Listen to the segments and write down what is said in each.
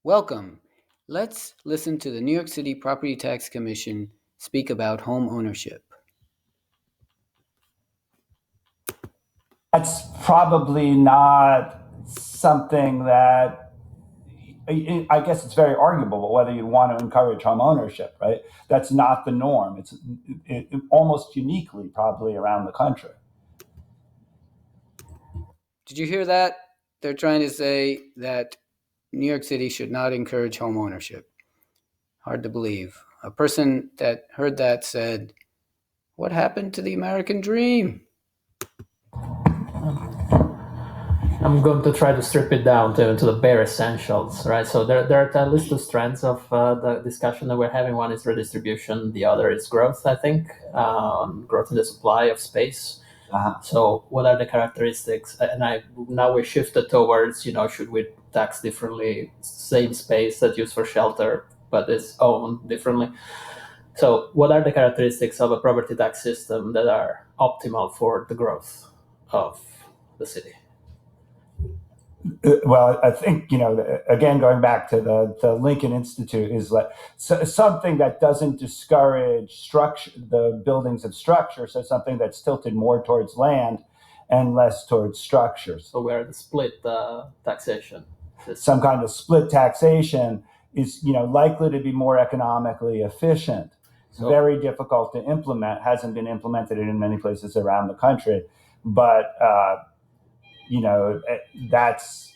Welcome. Let's listen to the New York City Property Tax Commission speak about home ownership. That's probably not something that I guess it's very arguable whether you want to encourage home ownership, right? That's not the norm. It's almost uniquely probably around the country. Did you hear that? They're trying to say that New York City should not encourage home ownership. Hard to believe. A person that heard that said, "What happened to the American dream?" I'm going to try to strip it down to the bare essentials, right? So there are at least two strands of the discussion that we're having. One is redistribution. The other is growth, I think, growth in the supply of space. So what are the characteristics? And now we shifted towards, should we tax differently, same space that's used for shelter, but is owned differently? So what are the characteristics of a property tax system that are optimal for the growth of the city? Well, I think, again, going back to the Lincoln Institute is like something that doesn't discourage structure, the buildings of structure. So something that's tilted more towards land and less towards structures. So where the split taxation system. Some kind of split taxation is, likely to be more economically efficient. It's very difficult to implement, hasn't been implemented in many places around the country, but that's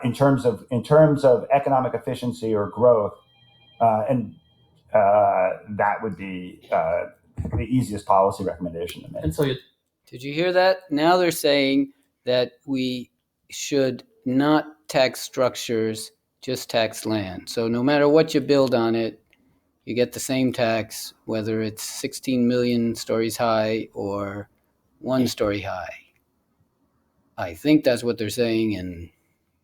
in terms of economic efficiency or growth, and that would be the easiest policy recommendation to make. And so Did you hear that? Now they're saying that we should not tax structures, just tax land. So no matter what you build on it, you get the same tax, whether it's 16 million stories high or 1 story high. I think that's what they're saying, and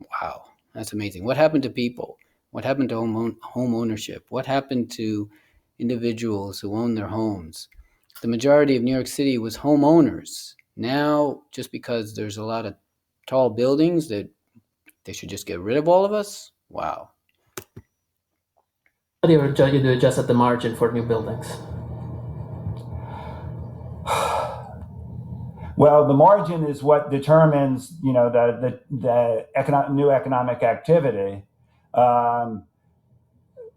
wow, that's amazing. What happened to people? What happened to home ownership? What happened to individuals who own their homes? The majority of New York City was homeowners. Now, just because there's a lot of tall buildings, that they should just get rid of all of us? Wow. what do you do just at the margin for new buildings? Well, the margin is what determines, the new economic activity.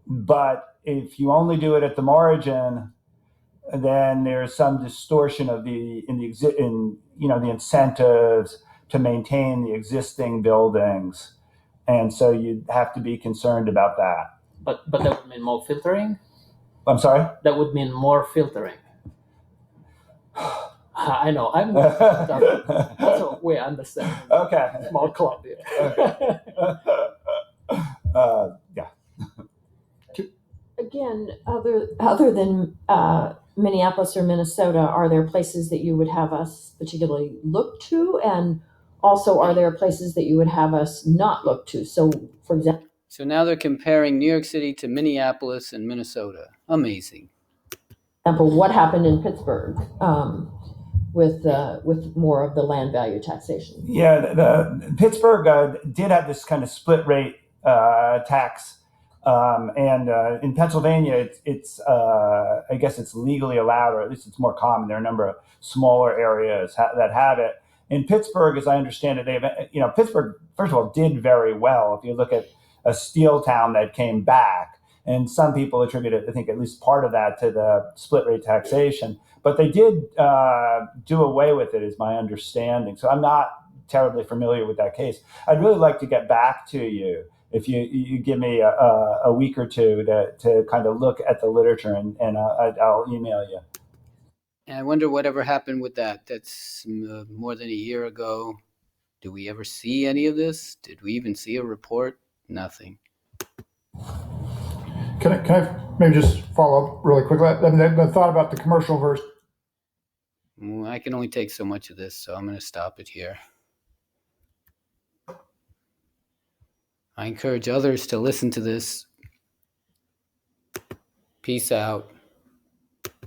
But if you only do it at the margin, then there's some distortion of the incentives to maintain the existing buildings, and so you'd have to be concerned about that. But that would mean more filtering? I'm sorry? That would mean more filtering. I know. Also, we understand. Okay. Small club here. Okay. Yeah. Again, other than Minneapolis or Minnesota, are there places that you would have us particularly look to? And also, are there places that you would have us not look to? So, for example... So now they're comparing New York City to Minneapolis and Minnesota. Amazing. What happened in Pittsburgh with more of the land value taxation? Yeah, the Pittsburgh did have this kind of split rate tax. And in Pennsylvania, it's I guess it's legally allowed, or at least it's more common. There are a number of smaller areas that have it. In Pittsburgh, as I understand it, Pittsburgh, first of all, did very well. If you look at a steel town that came back, and some people attribute it, I think, at least part of that to the split rate taxation. But they did do away with it, is my understanding. So I'm not terribly familiar with that case. I'd really like to get back to you if you give me a week or two to kind of look at the literature, and I'll email you. And I wonder whatever happened with that. That's more than a year ago. Do we ever see any of this? Did we even see a report? Nothing. Can I maybe just follow up really quickly? I mean, the thought about the commercial versus... I can only take so much of this, so I'm going to stop it here. I encourage others to listen to this. Peace out.